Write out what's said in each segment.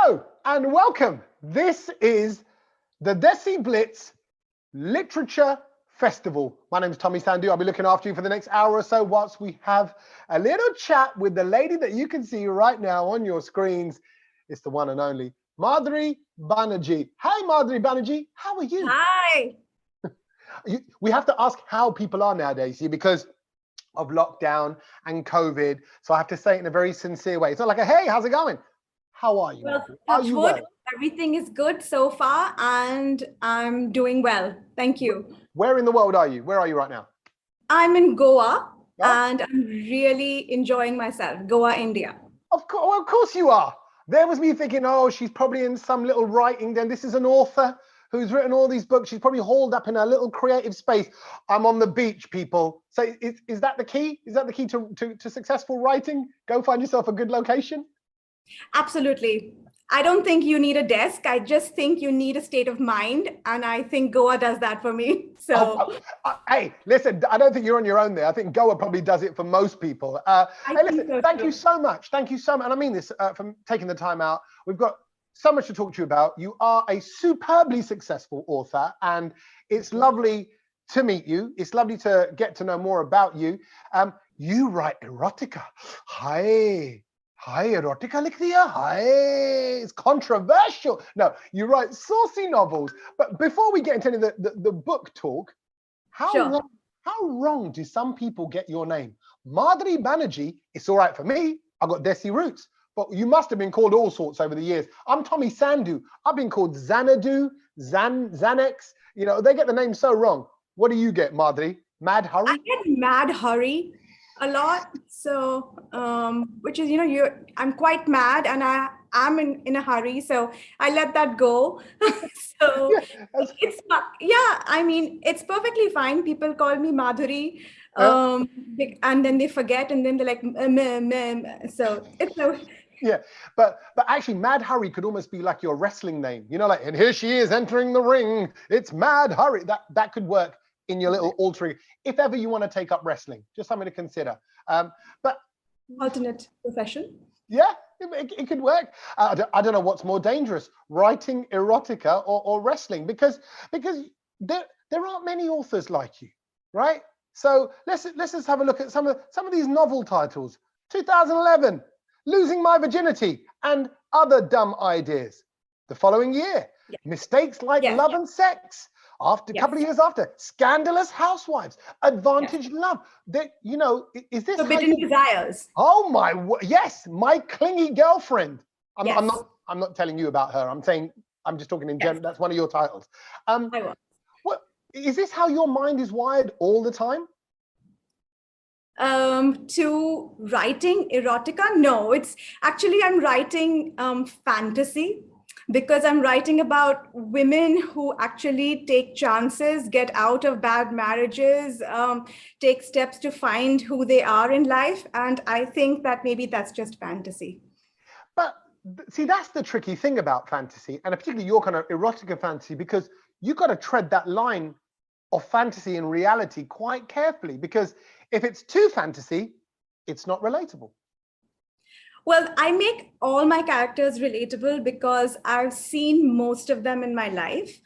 Hello and welcome. This is the Desi Blitz Literature Festival. My name is Tommy Sandhu. I'll be looking after you for the next hour or so whilst we have a little chat with the lady that you can see right now on your screens. It's the one and only Madhuri Banerjee. Hi, Madhuri Banerjee. How are you? Hi. We have to ask how people are nowadays, see, because of lockdown and COVID. So I have to say it in a very sincere way. It's not like a, hey, how's it going? How are you? Well, Are touch you wood, well? everything is good so far and I'm doing well. Thank you. Where in the world are you? Where are you right now? I'm in Goa Oh. and I'm really enjoying myself. Goa, India. Of course you are. There was me thinking, oh, she's probably in some little writing den. This is an author who's written all these books. She's probably holed up in a little creative space. I'm on the beach, people. So is that the key? Is that the key to successful writing? Go find yourself a good location. Absolutely. I don't think you need a desk. I just think you need a state of mind. And I think Goa does that for me. So, hey, listen, I don't think you're on your own there. I think Goa probably does it for most people. Hey, listen, so thank you so much. Thank you so much. And I mean this from taking the time out. We've got so much to talk to you about. You are a superbly successful author, and it's lovely to meet you. It's lovely to get to know more about you. You write erotica. Hi. Hi, erotica likh diya. Hi, it's controversial. No, you write saucy novels. But before we get into any of the book talk, how wrong do some people get your name? Madhuri Banerjee, it's all right for me. I've got Desi roots. But you must have been called all sorts over the years. I'm Tommy Sandhu. I've been called Xanadu, Xanax. You know, they get the name so wrong. What do you get, Madhuri? Mad Hurry? I get Mad Hurry a lot. So, which is, I'm quite mad and I'm in a hurry. So I let that go. So I mean, it's perfectly fine. People call me Madhuri. And then they forget and then they're like, so it's so. Yeah, but actually Mad Hurry could almost be like your wrestling name, you know, like, and here she is entering the ring. It's Mad Hurry. That could work in your little altering, if ever you want to take up wrestling, just something to consider. But alternate profession. Yeah, it could work. I don't know what's more dangerous, writing erotica or wrestling, because there aren't many authors like you, right? So let's just have a look at some of these novel titles. 2011, Losing My Virginity and Other Dumb Ideas. The following year, Mistakes Like Love and Sex. After a couple of years after, Scandalous Housewives, Advantage Love. That, you know, is this Forbidden Desires? Oh my, yes, My Clingy Girlfriend. I'm not telling you about her. I'm just talking in general. That's one of your titles. What is this? How your mind is wired all the time? To writing erotica? No, it's actually I'm writing fantasy. Because I'm writing about women who actually take chances, get out of bad marriages, take steps to find who they are in life. And I think that maybe that's just fantasy. But see, that's the tricky thing about fantasy, and particularly your kind of erotica fantasy, because you've got to tread that line of fantasy and reality quite carefully, because if it's too fantasy, it's not relatable. Well, I make all my characters relatable because I've seen most of them in my life.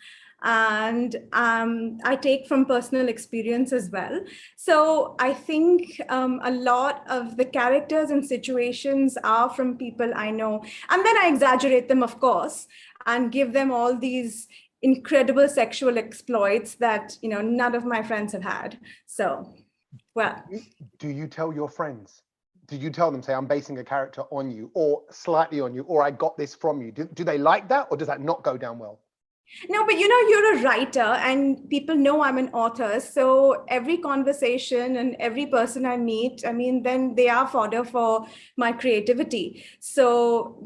And I take from personal experience as well. So I think a lot of the characters and situations are from people I know. And then I exaggerate them, of course, and give them all these incredible sexual exploits that, none of my friends have had. So, well. Do you tell your friends? Do you tell them, say, I'm basing a character on you or slightly on you, or I got this from you? Do they like that, or does that not go down well? No, but you're a writer and people know I'm an author. So every conversation and every person I meet, I mean, then they are fodder for my creativity. So,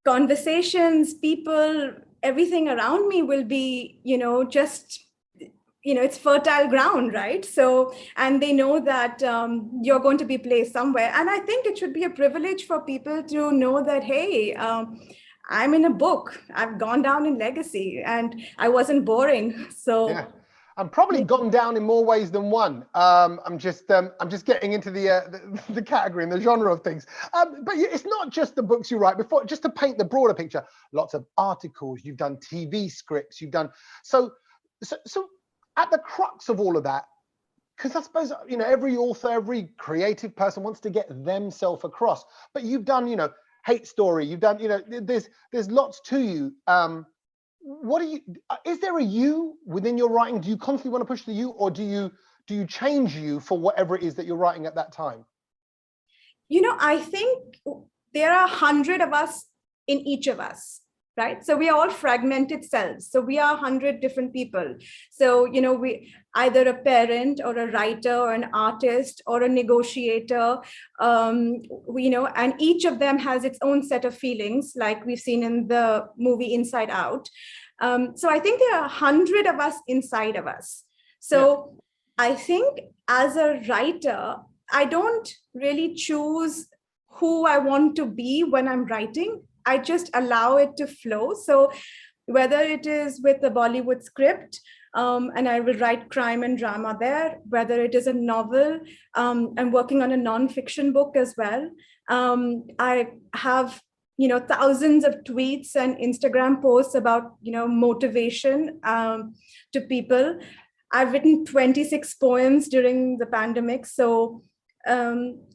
conversations, people, everything around me will be, just it's fertile ground, right? So, and they know that you're going to be placed somewhere. And I think it should be a privilege for people to know that, hey, I'm in a book. I've gone down in legacy and I wasn't boring. So and probably gone down in more ways than one. I'm just getting into the category and the genre of things. But it's not just the books you write. Before, just to paint the broader picture, lots of articles. You've done TV scripts. You've done so at the crux of all of that. Because I suppose, every author, every creative person wants to get themselves across. But you've done, hate story. You've done, there's lots to you. What do you? Is there a you within your writing? Do you constantly want to push the you, or do you change you for whatever it is that you're writing at that time? I think there are 100 of us in each of us. Right. So we are all fragmented selves. So we are 100 different people. So, we either a parent or a writer or an artist or a negotiator, and each of them has its own set of feelings, like we've seen in the movie Inside Out. So I think there are 100 of us inside of us. So I think as a writer, I don't really choose who I want to be when I'm writing. I just allow it to flow. So whether it is with a Bollywood script, and I will write crime and drama there, whether it is a novel, I'm working on a non-fiction book as well. I have, thousands of tweets and Instagram posts about, motivation to people. I've written 26 poems during the pandemic. So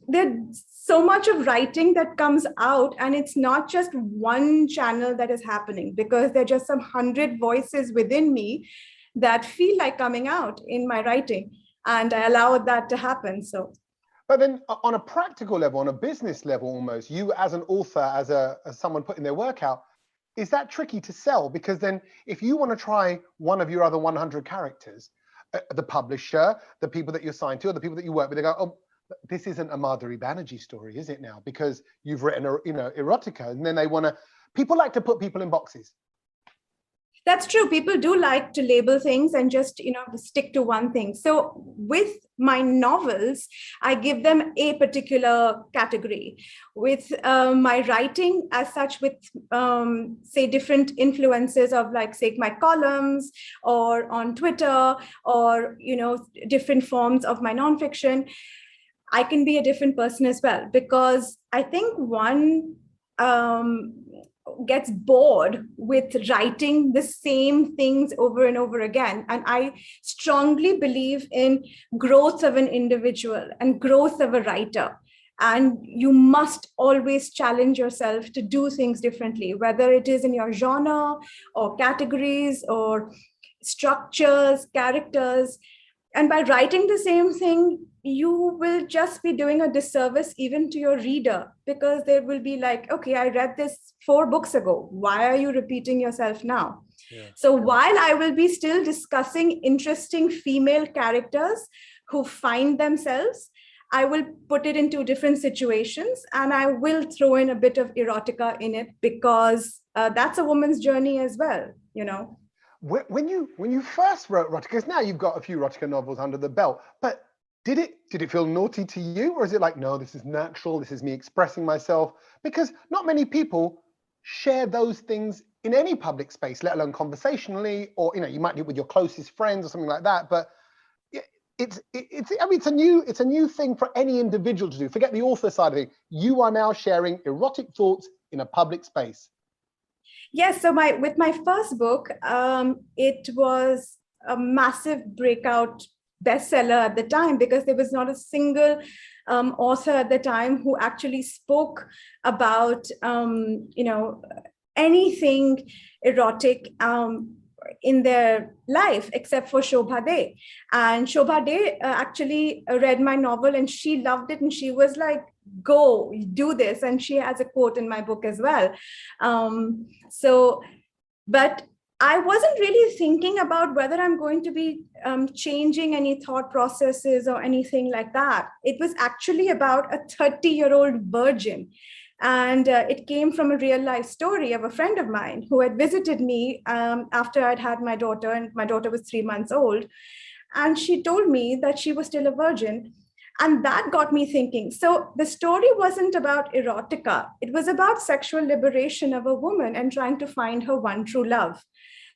there's so much of writing that comes out, and it's not just one channel that is happening, because there are just some 100 voices within me that feel like coming out in my writing, and I allow that to happen. So, but then on a practical level, on a business level, almost, you as an author, as someone putting their work out, is that tricky to sell? Because then if you want to try one of your other 100 characters, the publisher, the people that you're signed to, or the people that you work with, they go, oh, this isn't a Madhuri Banerjee story, is it now? Because you've written, erotica, and then people like to put people in boxes. That's true. People do like to label things and just, stick to one thing. So with my novels, I give them a particular category. With my writing as such, with, say, different influences of, like, say, my columns or on Twitter, or, different forms of my nonfiction, I can be a different person as well, because I think one gets bored with writing the same things over and over again. And I strongly believe in growth of an individual and growth of a writer. And you must always challenge yourself to do things differently, whether it is in your genre or categories or structures, characters. And by writing the same thing, you will just be doing a disservice even to your reader, because they will be like, okay, I read this 4 books ago. Why are you repeating yourself now? Yeah. So while I will be still discussing interesting female characters who find themselves, I will put it into different situations, and I will throw in a bit of erotica in it, because that's a woman's journey as well, When you first wrote erotica, because now you've got a few erotica novels under the belt, but did it feel naughty to you, or is it like, no, this is natural, this is me expressing myself? Because not many people share those things in any public space, let alone conversationally, or you might do it with your closest friends or something like that. But it's a new thing for any individual to do. Forget the author side of it. You are now sharing erotic thoughts in a public space. Yes, so with my first book, it was a massive breakout bestseller at the time, because there was not a single author at the time who actually spoke about, anything erotic in their life, except for Shobha De. And Shobha De actually read my novel and she loved it, and she was like, go do this. And she has a quote in my book as well. But I wasn't really thinking about whether I'm going to be changing any thought processes or anything like that. It was actually about a 30-year-old virgin. And it came from a real life story of a friend of mine who had visited me after I'd had my daughter, and my daughter was 3 months old. And she told me that she was still a virgin. And that got me thinking. So the story wasn't about erotica. It was about sexual liberation of a woman and trying to find her one true love.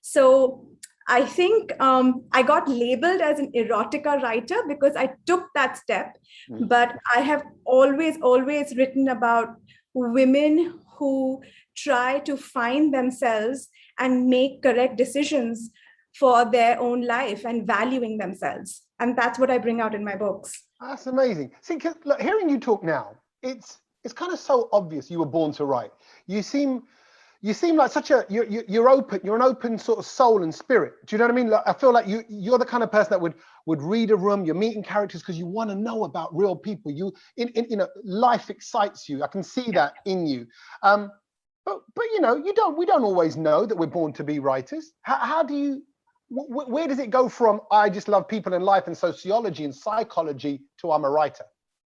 So I think I got labeled as an erotica writer because I took that step. But I have always written about women who try to find themselves and make correct decisions for their own life and valuing themselves. And that's what I bring out in my books. That's amazing. See, 'cause, look, hearing you talk now, it's kind of so obvious you were born to write. You seem like such a you're open. You're an open sort of soul and spirit. Do you know what I mean? Like, I feel like you're the kind of person that would read a room. You're meeting characters because you want to know about real people. You life excites you. I can see that in you. But we don't always know that we're born to be writers. How do you? Where does it go from I just love people in life and sociology and psychology to I'm a writer?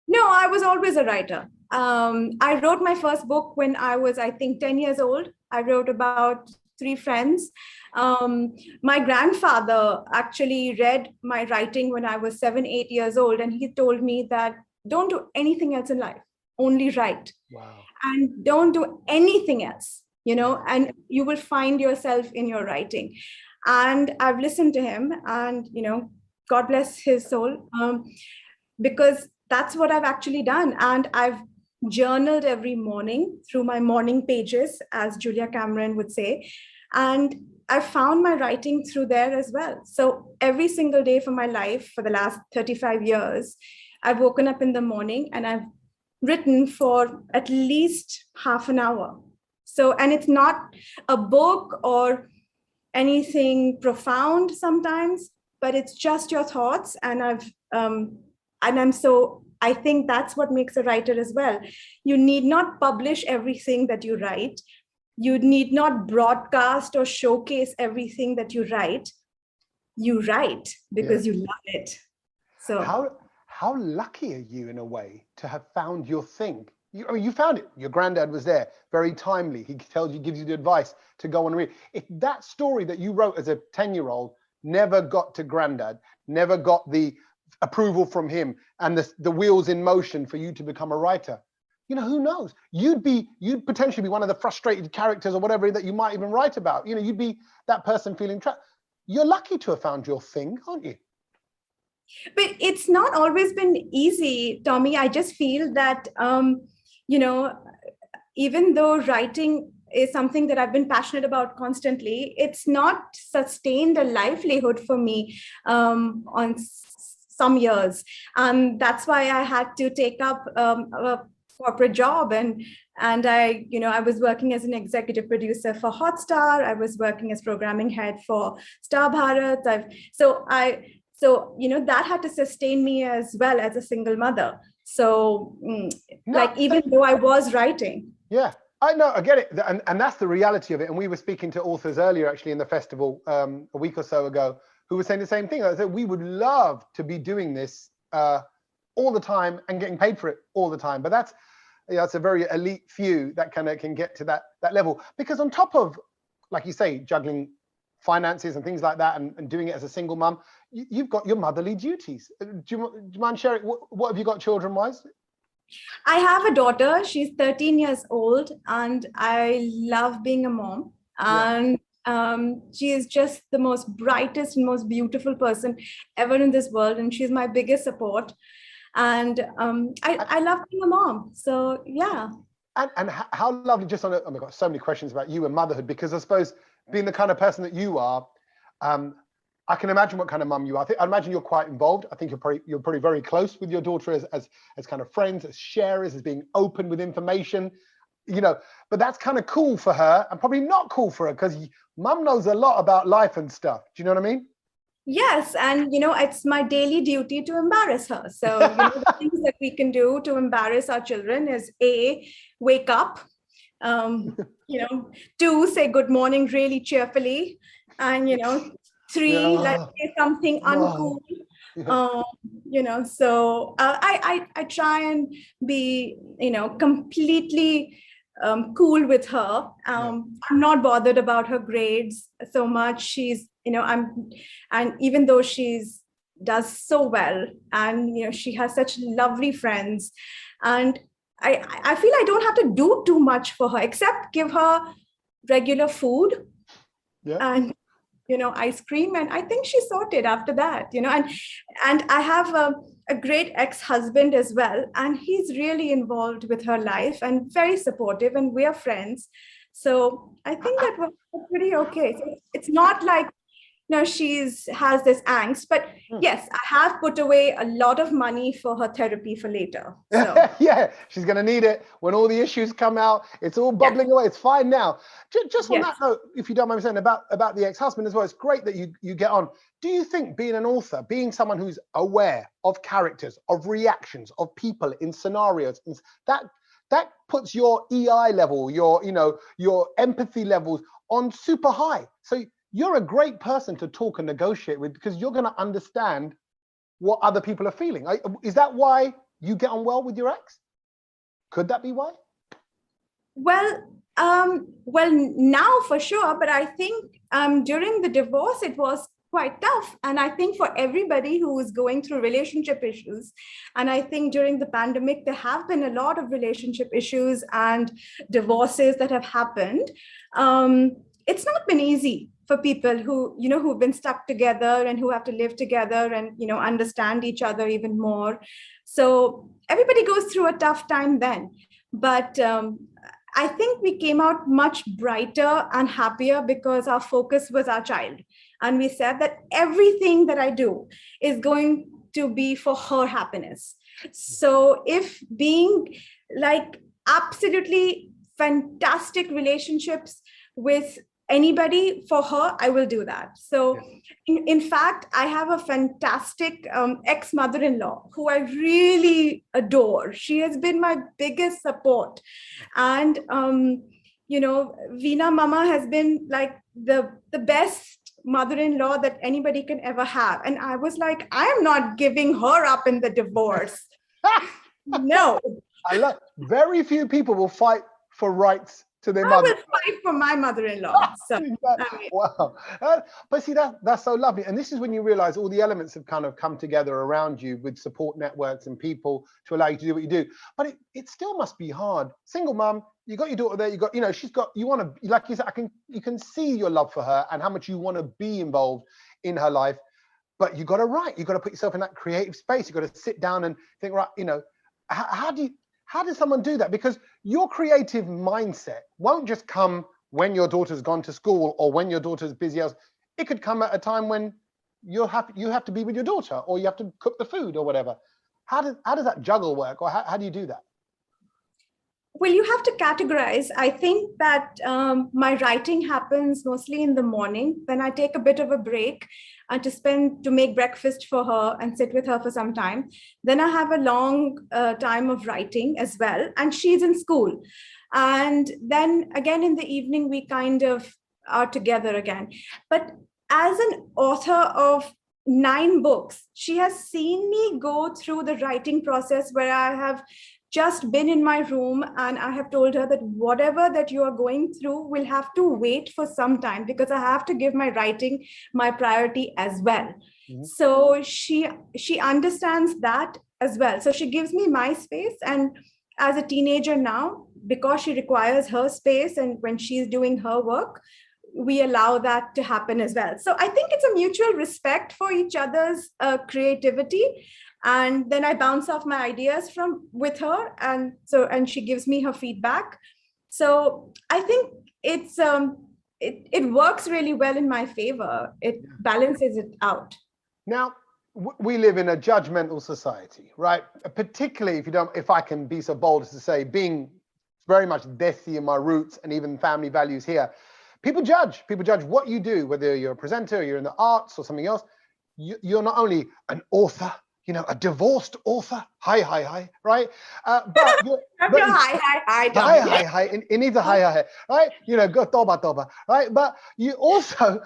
No, I was always a writer. I wrote my first book when I was, I think, 10 years old. I wrote about 3 friends. My grandfather actually read my writing when I was 7, 8 years old. And he told me that don't do anything else in life, only write. Wow. And don't do anything else, and you will find yourself in your writing. And I've listened to him and, God bless his soul, because that's what I've actually done. And I've journaled every morning through my morning pages, as Julia Cameron would say. And I found my writing through there as well. So every single day for my life for the last 35 years, I've woken up in the morning and I've written for at least half an hour. So, and it's not a book or anything profound sometimes, but it's just your thoughts. And I think that's what makes a writer as well. You need not publish everything that you write. You need not broadcast or showcase everything that you write. You write because you love it. So how lucky are you in a way to have found your thing? You found it. Your granddad was there, very timely. He gives you the advice to go and read. If that story that you wrote as a 10-year-old never got to granddad, never got the approval from him and the wheels in motion for you to become a writer, who knows? You'd potentially be one of the frustrated characters or whatever that you might even write about. You'd be that person feeling trapped. You're lucky to have found your thing, aren't you? But it's not always been easy, Tommy. I just feel that, even though writing is something that I've been passionate about constantly, it's not sustained a livelihood for me on some years. That's why I had to take up a corporate job, and I was working as an executive producer for Hotstar. I was working as programming head for Star Bharat. That had to sustain me as well as a single mother. So even though I was writing. Yeah, I know, I get it. And that's the reality of it. And we were speaking to authors earlier, actually, in the festival a week or so ago, who were saying the same thing. I said, we would love to be doing this all the time and getting paid for it all the time. But that's a very elite few that can get to that level. Because on top of, like you say, juggling finances and things like that and doing it as a single mum, you've got your motherly duties. Do you mind sharing, what have you got children-wise? I have a daughter. She's 13 years old, and I love being a mom. And she is just the most brightest and most beautiful person ever in this world, and she's my biggest support. And I love being a mom. So yeah. And how lovely, just on it, I've got so many questions about you and motherhood, because I suppose being the kind of person that you are, I can imagine what kind of mum you are. I imagine you're quite involved. I think you're probably very close with your daughter as kind of friends, as sharers, as being open with information, but that's kind of cool for her and probably not cool for her, because mum knows a lot about life and stuff. Do you know what I mean? Yes. And, it's my daily duty to embarrass her. So, the things that we can do to embarrass our children is A, wake up, 2, say good morning really cheerfully, and, 3, let's say something uncool. So I try and be, completely cool with her. I'm not bothered about her grades so much. She's, and even though does so well, and, she has such lovely friends, and I feel I don't have to do too much for her except give her regular food. And ice cream. And I think she sorted after that, and I have a great ex-husband as well. And he's really involved with her life and very supportive, and we are friends. So I think that was pretty okay. So it's not like, has this angst, but yes, I have put away a lot of money for her therapy for later. So. Yeah, she's going to need it when all the issues come out. It's all bubbling away. It's fine now. Just on that note, if you don't mind me saying about the ex-husband as well, it's great that you get on. Do you think being an author, being someone who's aware of characters, of reactions, of people in scenarios, that puts your EI level, your empathy levels on super high. So you're a great person to talk and negotiate with, because you're going to understand what other people are feeling. Is that why you get on well with your ex? Could that be why? Well, now for sure, but I think during the divorce, it was quite tough. And I think for everybody who is going through relationship issues, and I think during the pandemic, there have been a lot of relationship issues and divorces that have happened. It's not been easy for people who've been stuck together and who have to live together and, understand each other even more. So everybody goes through a tough time then. But I think we came out much brighter and happier because our focus was our child. And we said that everything that I do is going to be for her happiness. So if being like absolutely fantastic relationships with anybody for her, I will do that. So in fact, I have a fantastic ex-mother-in-law who I really adore. She has been my biggest support. And, Veena Mama has been like the best mother-in-law that anybody can ever have. And I was like, I am not giving her up in the divorce. No. I love, very few people will fight for rights to their mother. I will fight for my mother-in-law. So, wow. But see, that's so lovely. And this is when you realize all the elements have kind of come together around you with support networks and people to allow you to do what you do. But it still must be hard. Single mom, you got your daughter there, you want to, like you said, you can see your love for her and how much you want to be involved in her life. But you got to write, you got to put yourself in that creative space. You got to sit down and think, right, how does someone do that? Because your creative mindset won't just come when your daughter's gone to school or when your daughter's busy else. It could come at a time when you have to be with your daughter, or you have to cook the food or whatever. How does that juggle work, or how do you do that? Well, you have to categorize. I think that my writing happens mostly in the morning. Then I take a bit of a break to make breakfast for her and sit with her for some time. Then I have a long time of writing as well. And she's in school. And then again in the evening, we kind of are together again. But as an author of 9 books, she has seen me go through the writing process where I have just been in my room and I have told her that whatever that you are going through will have to wait for some time, because I have to give my writing my priority as well. Mm-hmm. So she understands that as well. So she gives me my space. And as a teenager now, because she requires her space and when she's doing her work, we allow that to happen as well. So I think it's a mutual respect for each other's creativity. And then I bounce off my ideas with her, and she gives me her feedback. So I think it works really well in my favor. It balances it out. Now, we live in a judgmental society, right? Particularly if I can be so bold as to say, being very much Desi in my roots and even family values here, people judge what you do, whether you're a presenter, or you're in the arts or something else. You're not only an author, a divorced author. Hi, right? But you're hi. It needs a hi, right? Go toba, right? But you also,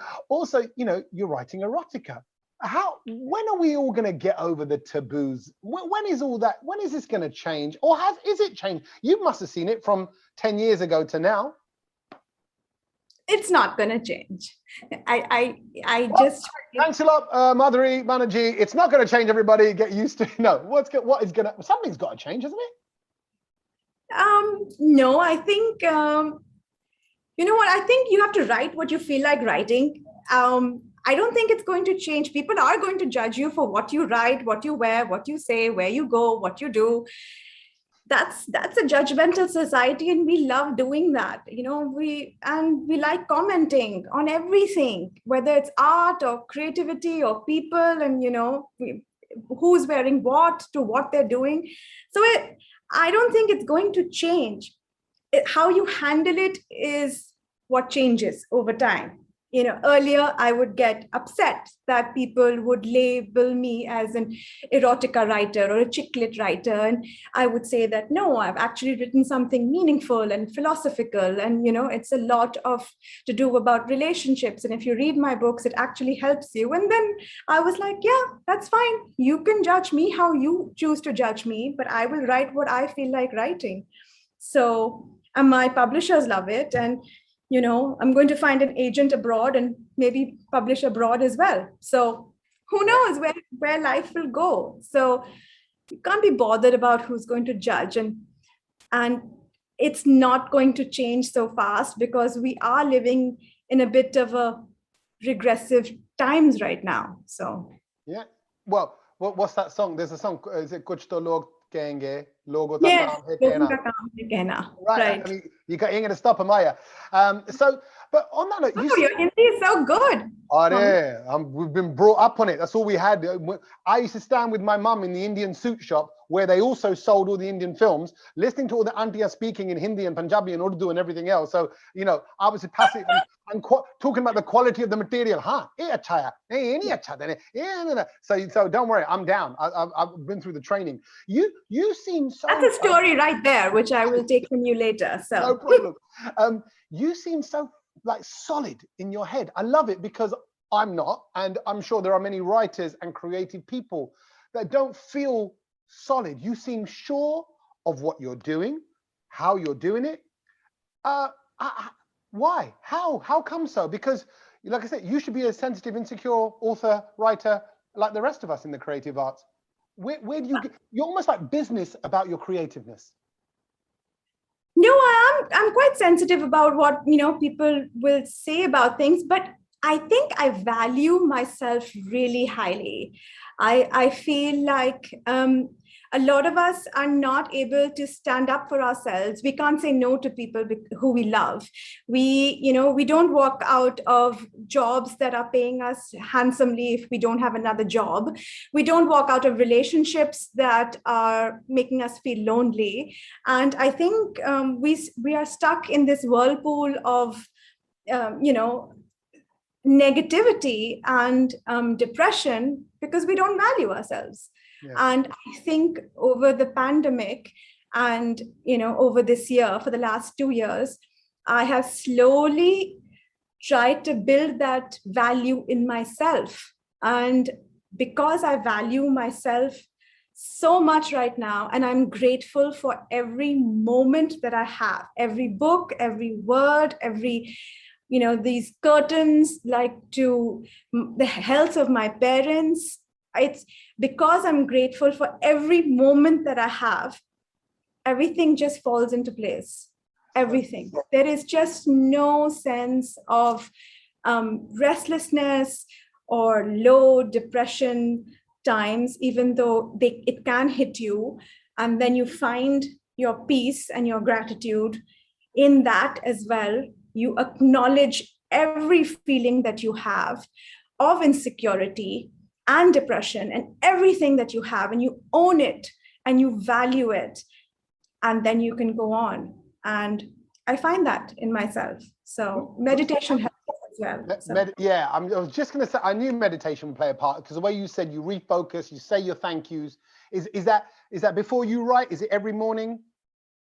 you're writing erotica. When are we all going to get over the taboos? When is all that? When is this going to change? Or is it changed? You must have seen it from 10 years ago to now. It's not going to change. Thanks a lot, Madhuri Banerjee. It's not going to change, everybody. Get used to it. No, something's got to change, hasn't it? No, I think, You know what? I think you have to write what you feel like writing. I don't think it's going to change. People are going to judge you for what you write, what you wear, what you say, where you go, what you do. That's a judgmental society, and we love doing that. We like commenting on everything, whether it's art or creativity or people, and who's wearing what to what they're doing. So I don't think it's going to change. How you handle it is what changes over time. Earlier I would get upset that people would label me as an erotica writer or a chick lit writer, and I would say that no, I've actually written something meaningful and philosophical, and it's a lot of to do about relationships, and if you read my books it actually helps you. And then I was like, yeah, that's fine, you can judge me how you choose to judge me, but I will write what I feel like writing. So, and my publishers love it, and I'm going to find an agent abroad and maybe publish abroad as well. So who knows where life will go. So you can't be bothered about who's going to judge, and it's not going to change so fast because we are living in a bit of a regressive times right now. So yeah. Well, what's that song? There's a song, is it Kuch To Log Kehenge, Logo Ta yes, Kaam Hai Kehna. Right. I mean, you ain't gonna stop him, are you? So, but on that note, your Hindi is so good. We've been brought up on it. That's all we had. I used to stand with my mum in the Indian suit shop where they also sold all the Indian films, listening to all the aunties speaking in Hindi and Punjabi and Urdu and everything else. So, I was passive and talking about the quality of the material. So don't worry, I'm down. I've been through the training. You seem so... That's a story right there, which I will take from you later. So no problem. You seem so solid in your head. I love it because I'm not, and I'm sure there are many writers and creative people that don't feel solid. You seem sure of what you're doing, how you're doing it. Why? How come so? Because, like I said, you should be a sensitive, insecure author, writer, like the rest of us in the creative arts. Where do you get? You're almost like business about your creativeness. No, I'm quite sensitive about what people will say about things, but I think I value myself really highly. I feel like a lot of us are not able to stand up for ourselves. We can't say no to people who we love. We don't walk out of jobs that are paying us handsomely if we don't have another job. We don't walk out of relationships that are making us feel lonely. And I think we are stuck in this whirlpool of, negativity and depression because we don't value ourselves. Yeah. And I think over the pandemic and, over this year, for the last 2 years, I have slowly tried to build that value in myself. And because I value myself so much right now, and I'm grateful for every moment that I have, every book, every word, every these curtains, to the health of my parents. It's because I'm grateful for every moment that I have, everything just falls into place. Everything. There is just no sense of restlessness or low depression times, even though it can hit you. And then you find your peace and your gratitude in that as well. You acknowledge every feeling that you have of insecurity and depression and everything that you have, and you own it and you value it, and then you can go on. And I find that in myself. So meditation helps as well. So. I was just going to say, I knew meditation would play a part, because the way you said you refocus, you say your thank yous. Is that before you write? Is it every morning?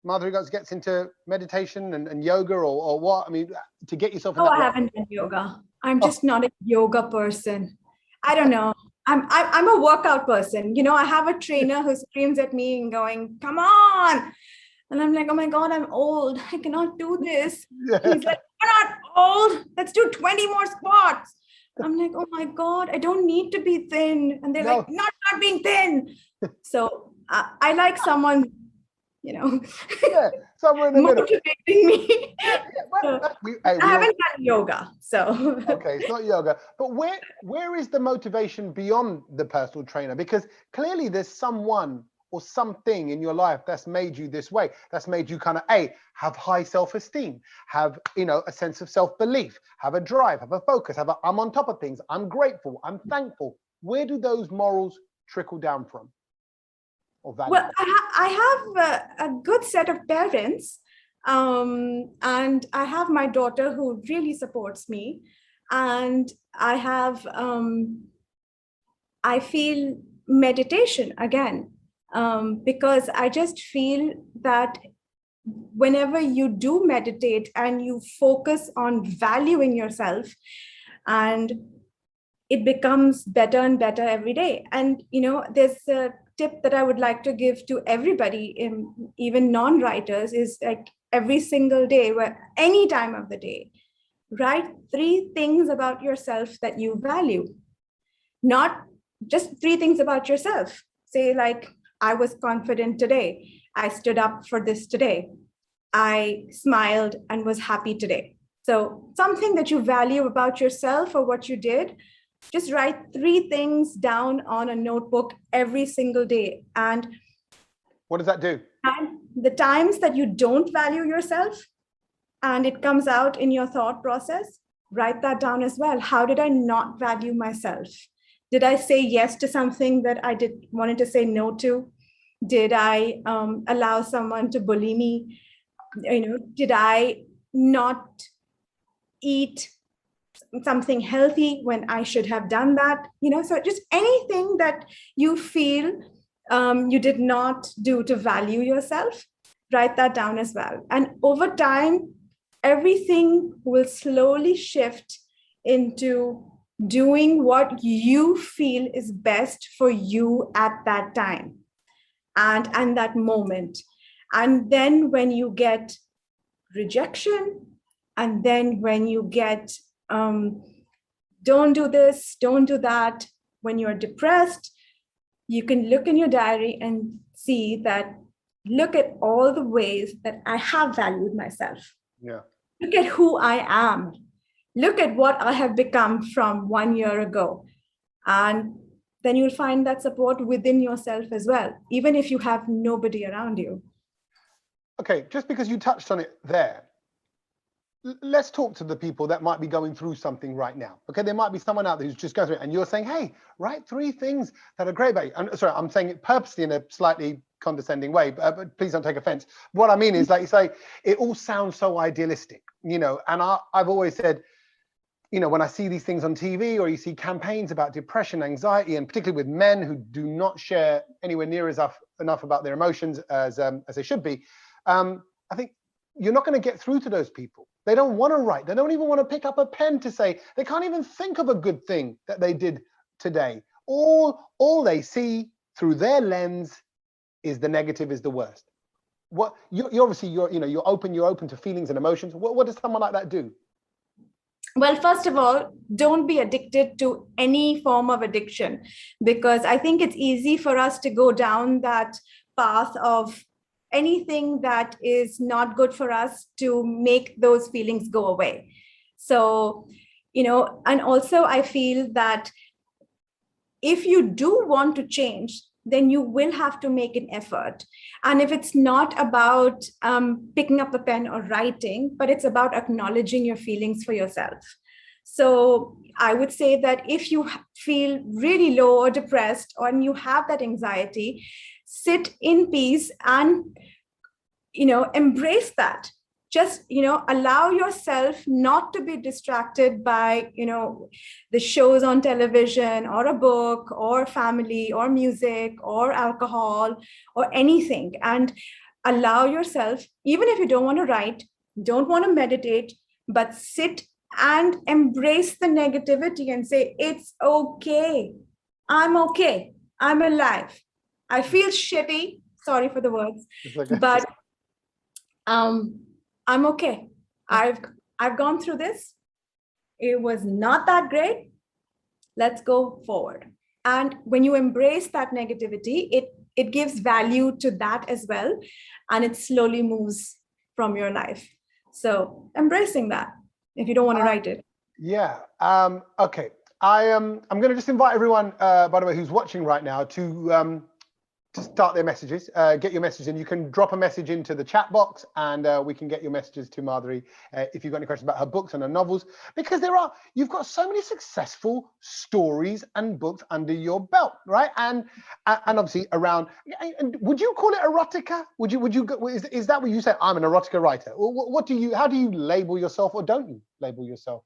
Madhuri gets into meditation and yoga or what? I mean, to get yourself in that I haven't done yoga. I'm just not a yoga person. I don't know. I'm a workout person. I have a trainer who screams at me and going, "Come on!" And I'm like, "Oh my God, I'm old. I cannot do this." Yeah. He's like, "You're not old. Let's do 20 more squats." I'm like, "Oh my God, I don't need to be thin." And they're like, "Not being thin." So I like someone, Yeah, somewhere in the middle. motivating me. Yeah, So, hey, I haven't done yoga, so. okay, it's not yoga, but where is the motivation beyond the personal trainer? Because clearly there's someone or something in your life that's made you this way, that's made you kind of have high self-esteem, have a sense of self-belief, have a drive, have a focus, I'm on top of things, I'm grateful, I'm thankful. Where do those morals trickle down from, or values? Well, I have a good set of parents, and I have my daughter who really supports me, and I feel meditation again, because I just feel that whenever you do meditate and you focus on valuing yourself, and it becomes better and better every day. And there's a tip that I would like to give to everybody, even non-writers, is like every single day, where any time of the day, write 3 things about yourself that you value. Not just 3 things about yourself. Say, like, I was confident today. I stood up for this today. I smiled and was happy today. So something that you value about yourself or what you did, just write 3 things down on a notebook every single day. And what does that do? And the times that you don't value yourself and it comes out in your thought process, write that down as well. How did I not value myself? Did I say yes to something that I wanted to say no to? Did I allow someone to bully me? Did I not eat something healthy when I should have done that? So just anything that you feel you did not do to value yourself, write that down as well. And over time, everything will slowly shift into doing what you feel is best for you at that time and that moment. And then when you get rejection, and then when you get don't do this, don't do that, when you're depressed, you can look in your diary and see that, look at all the ways that I have valued myself. Yeah. Look at who I am. Look at what I have become from 1 year ago. And then you'll find that support within yourself as well, even if you have nobody around you. Okay, just because you touched on it there, let's talk to the people that might be going through something right now. Okay, there might be someone out there who's just going through it, and you're saying, hey, write 3 things that are great about you. Sorry, I'm saying it purposely in a slightly condescending way, but please don't take offense. What I mean is, like you say, it all sounds so idealistic, and I've always said, when I see these things on TV, or you see campaigns about depression, anxiety, and particularly with men who do not share anywhere near enough about their emotions as they should be, I think you're not going to get through to those people. They don't want to write. They don't even want to pick up a pen to say. They can't even think of a good thing that they did today. All they see through their lens is the negative, is the worst. What you're obviously you're open to feelings and emotions. What does someone like that do? Well, first of all, don't be addicted to any form of addiction, because I think it's easy for us to go down that path of anything that is not good for us to make those feelings go away. So, and also I feel that if you do want to change, then you will have to make an effort. And if it's not about picking up a pen or writing, but it's about acknowledging your feelings for yourself. So I would say that if you feel really low or depressed, or you have that anxiety, sit in peace and, embrace that. Just, allow yourself not to be distracted by, the shows on television, or a book, or family, or music, or alcohol, or anything. And allow yourself, even if you don't want to write, don't want to meditate, but sit and embrace the negativity and say, it's okay. I'm okay. I'm alive. I feel shitty. Sorry for the words, but I'm okay. I've gone through this. It was not that great. Let's go forward. And when you embrace that negativity, it gives value to that as well, and it slowly moves from your life. So embracing that if you don't want to write it. Yeah. Okay. I'm going to just invite everyone, by the way, who's watching right now to start their messages, get your message in. You can drop a message into the chat box, and we can get your messages to Madhuri if you've got any questions about her books and her novels, because you've got so many successful stories and books under your belt, right? And obviously around, would you call it erotica? Is that what you say? I'm an erotica writer. How do you label yourself, or don't you label yourself?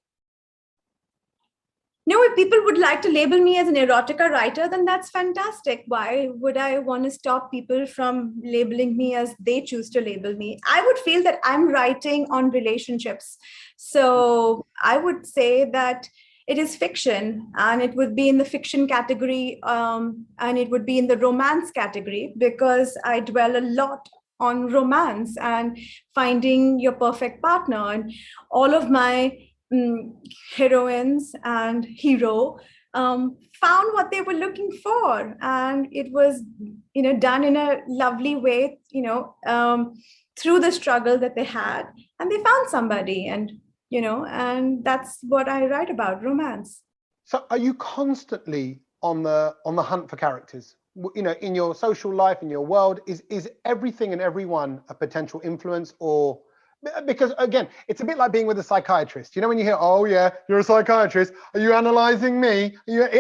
No, if people would like to label me as an erotica writer, then that's fantastic. Why would I want to stop people from labeling me as they choose to label me? I would feel that I'm writing on relationships. So I would say that it is fiction, and it would be in the fiction category, and it would be in the romance category, because I dwell a lot on romance and finding your perfect partner. And all of my heroines and hero found what they were looking for, and it was done in a lovely way, through the struggle that they had, and they found somebody, and and that's what I write about, romance. So are you constantly on the hunt for characters? In your social life, in your world, is everything and everyone a potential influence? Or because again, it's a bit like being with a psychiatrist. When you hear, oh yeah, you're a psychiatrist, are you analyzing me?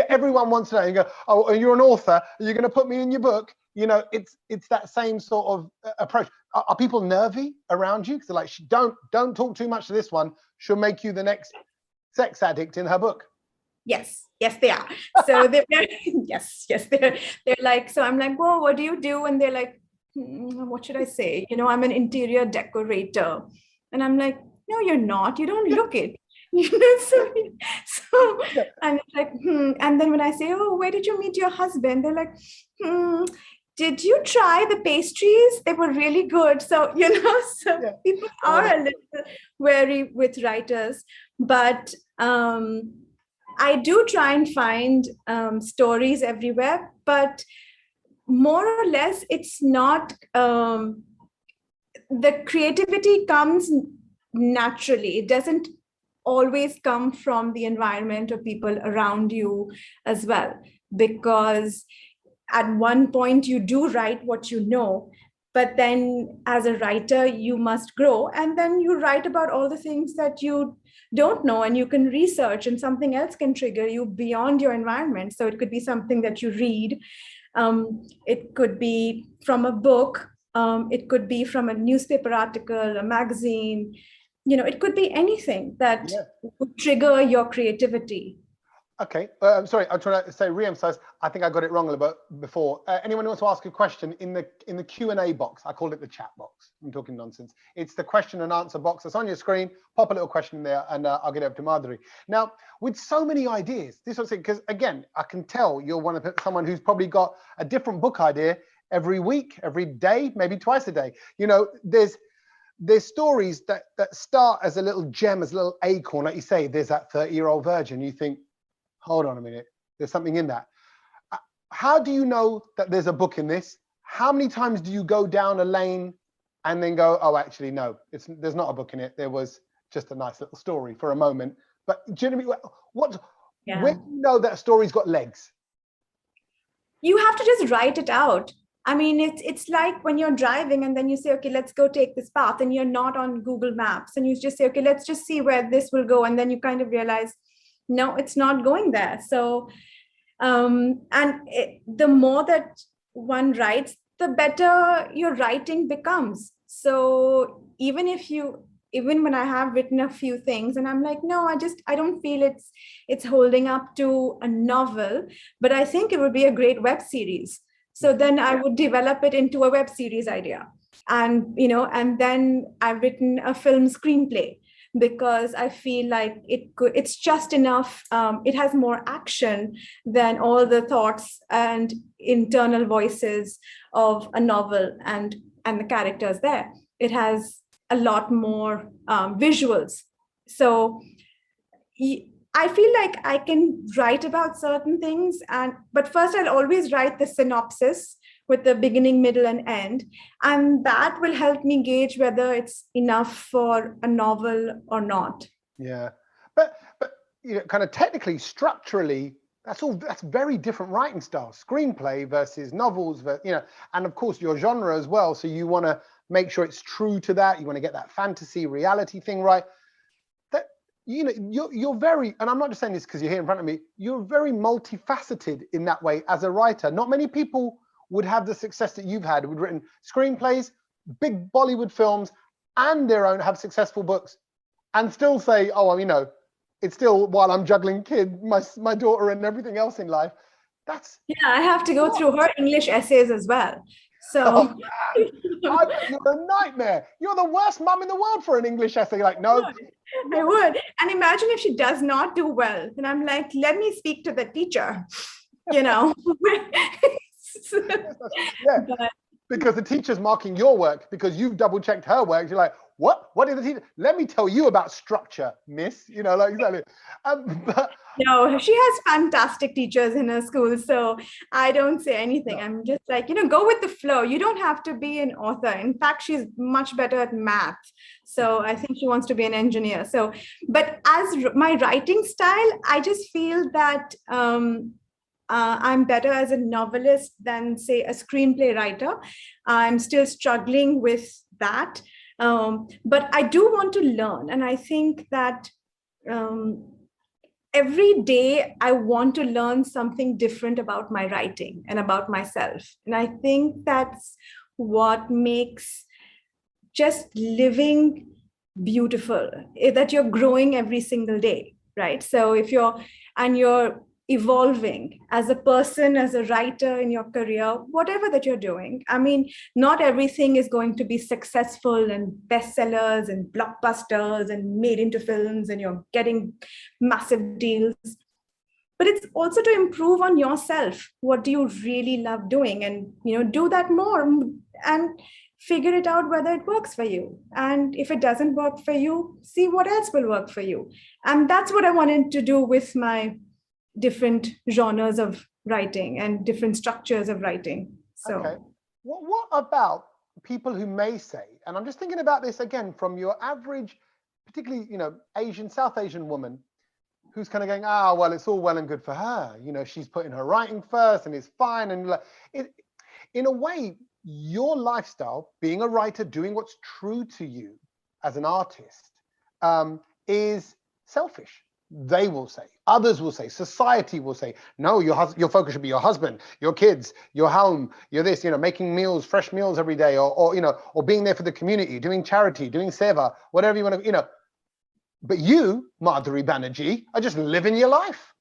Everyone wants to know. You go, oh, you're an author, are you going to put me in your book? It's that same sort of approach. Are people nervy around you? Because they're like, don't talk too much to this one, she'll make you the next sex addict in her book. Yes, they are. So they're yes, they're like, so I'm like, whoa, what do you do? And they're like, what should I say? I'm an interior decorator. And I'm like, no, you're not. You don't look it. So and it's like, and then when I say, oh, where did you meet your husband? They're like, did you try the pastries? They were really good. So, people are a little wary with writers, but I do try and find stories everywhere, but more or less, it's not, the creativity comes naturally. It doesn't always come from the environment or people around you as well, because at one point you do write what you know, but then as a writer, you must grow, and then you write about all the things that you don't know, and you can research, and something else can trigger you beyond your environment. So it could be something that you read. It could be from a book. It could be from a newspaper article, a magazine. It could be anything that would trigger your creativity. Okay. I'm sorry. I'm trying to say, re-emphasize. I think I got it wrong a little bit before. Anyone who wants to ask a question in the Q&A box? I call it the chat box. I'm talking nonsense. It's the question and answer box that's on your screen. Pop a little question in there, and I'll get it up to Madhuri. Now, with so many ideas, this was it, because again, I can tell you're someone who's probably got a different book idea every week, every day, maybe twice a day. There's stories that start as a little gem, as a little acorn, like you say. There's that 30-year-old virgin. You think, hold on a minute, there's something in that. How do you know that there's a book in this? How many times do you go down a lane and then go, oh, actually, no, there's not a book in it. There was just a nice little story for a moment. But do you know what I mean? When do you know that a story's got legs? You have to just write it out. I mean, it's like when you're driving and then you say, okay, let's go take this path, and you're not on Google Maps, and you just say, okay, let's just see where this will go. And then you kind of realize, no, it's not going there. So, the more that one writes, the better your writing becomes. So even when I have written a few things and I'm like, no, I don't feel it's holding up to a novel, but I think it would be a great web series. So then I would develop it into a web series idea. And, and then I've written a film screenplay, because I feel like it's just enough. It has more action than all the thoughts and internal voices of a novel and the characters there. It has a lot more visuals. So I feel like I can write about certain things, but first I'll always write the synopsis, with the beginning, middle, and end. And that will help me gauge whether it's enough for a novel or not. Yeah. But you know, kind of technically, structurally, that's very different writing style. Screenplay versus novels, you know, and of course your genre as well. So you want to make sure it's true to that. You want to get that fantasy reality thing right. That, you know, you're very, and I'm not just saying this because you're here in front of me, you're very multifaceted in that way as a writer. Not many people would have the success that you've had, would written screenplays, big Bollywood films, and have successful books, and still say, oh, well, you know, it's still while I'm juggling my daughter and everything else in life. That's, yeah, I have to go through her English essays as well. So oh, man, you're a nightmare. You're the worst mum in the world for an English essay. You're like, no. I would. And imagine if she does not do well. And I'm like, let me speak to the teacher, you know. Yeah. Because the teacher's marking your work because you've double checked her work. You're like, what? What did the teacher? Let me tell you about structure, miss. You know, like exactly. But no, she has fantastic teachers in her school, so I don't say anything. No. I'm just like, you know, go with the flow. You don't have to be an author. In fact, she's much better at math, so I think she wants to be an engineer. So, but as my writing style, I just feel that I'm better as a novelist than, say, a screenplay writer. I'm still struggling with that. But I do want to learn. And I think that every day I want to learn something different about my writing and about myself. And I think that's what makes just living beautiful, that you're growing every single day, right? So if you're evolving as a person, as a writer in your career, whatever that you're doing. I mean, not everything is going to be successful and bestsellers and blockbusters and made into films and you're getting massive deals. But it's also to improve on yourself. What do you really love doing? And, you know, do that more and figure it out whether it works for you. And if it doesn't work for you, see what else will work for you. And that's what I wanted to do with my different genres of writing and different structures of writing. So, okay. What about people who may say, and I'm just thinking about this again from your average, particularly, you know, South Asian woman who's kind of going, ah, well, it's all well and good for her. You know, she's putting her writing first and it's fine. And like, in a way, your lifestyle, being a writer, doing what's true to you as an artist, is selfish. They will say, others will say, society will say, no, your focus should be your husband, your kids, your home, you're this, you know, making meals, fresh meals every day, or you know, or being there for the community, doing charity, doing seva, whatever you want to, you know. But you, Madhuri Banerjee, are just living your life.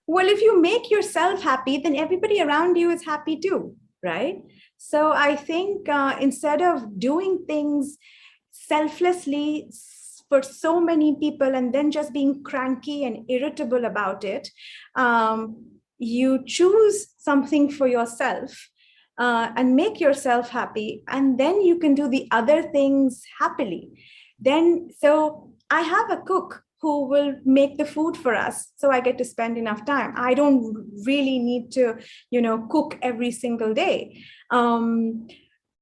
Well, if you make yourself happy, then everybody around you is happy too, right? So I think instead of doing things selflessly for so many people and then just being cranky and irritable about it, you choose something for yourself and make yourself happy, and then you can do the other things happily. Then, so I have a cook who will make the food for us, so I get to spend enough time. I don't really need to, you know, cook every single day.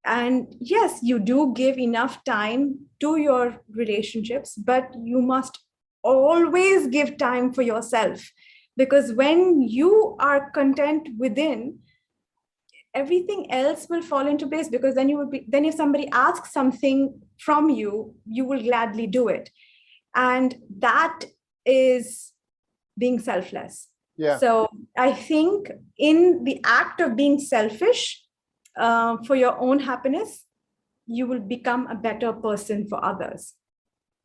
And yes, you do give enough time to your relationships, but you must always give time for yourself, because when you are content within, everything else will fall into place, because then then if somebody asks something from you, you will gladly do it. And that is being selfless. Yeah. So I think in the act of being selfish, for your own happiness, you will become a better person for others.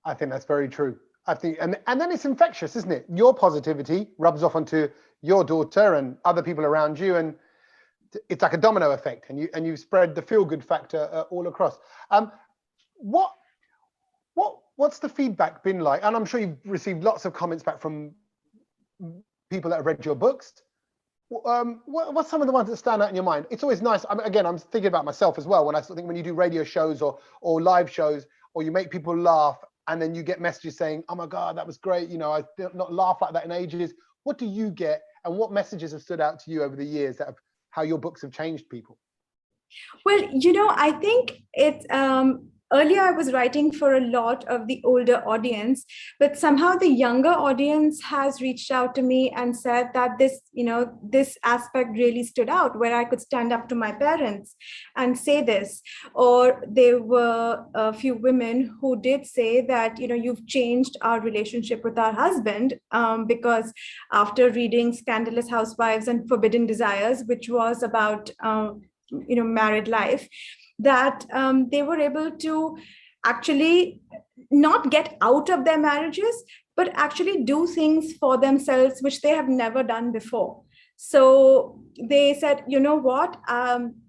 I think that's very true. I think, and then it's infectious, isn't it? Your positivity rubs off onto your daughter and other people around you, and it's like a domino effect, and you spread the feel-good factor all across. What's the feedback been like? And I'm sure you've received lots of comments back from people that have read your books. What's some of the ones that stand out in your mind? It's always nice. I mean, again, I'm thinking about myself as well. When I think when you do radio shows or live shows, or you make people laugh, and then you get messages saying, "Oh my God, that was great! You know, I did not laugh like that in ages." What do you get, and what messages have stood out to you over the years that how your books have changed people? Well, I think it's earlier I was writing for a lot of the older audience, but somehow the younger audience has reached out to me and said that this aspect really stood out, where I could stand up to my parents and say this. Or there were a few women who did say that, you've changed our relationship with our husband, because after reading Scandalous Housewives and Forbidden Desires, which was about married life, that they were able to actually not get out of their marriages, but actually do things for themselves which they have never done before. So they said, you know what,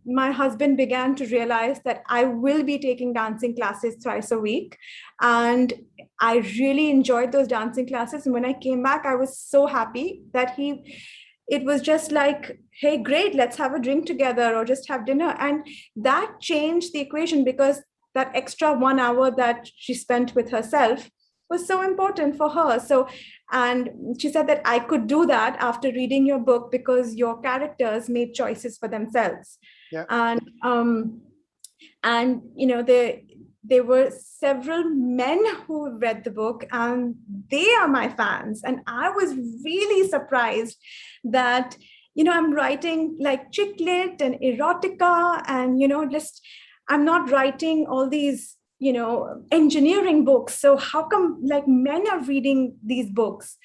my husband began to realize that I will be taking dancing classes twice a week, and I really enjoyed those dancing classes. And when I came back, I was so happy that it was just like, hey, great, let's have a drink together or just have dinner. And that changed the equation, because that extra 1 hour that she spent with herself was so important for her. So, and she said that I could do that after reading your book, because your characters made choices for themselves. Yeah. And there were several men who read the book, and they are my fans. And I was really surprised that, I'm writing like chick lit and erotica, and, I'm not writing all these, engineering books. So how come like men are reading these books?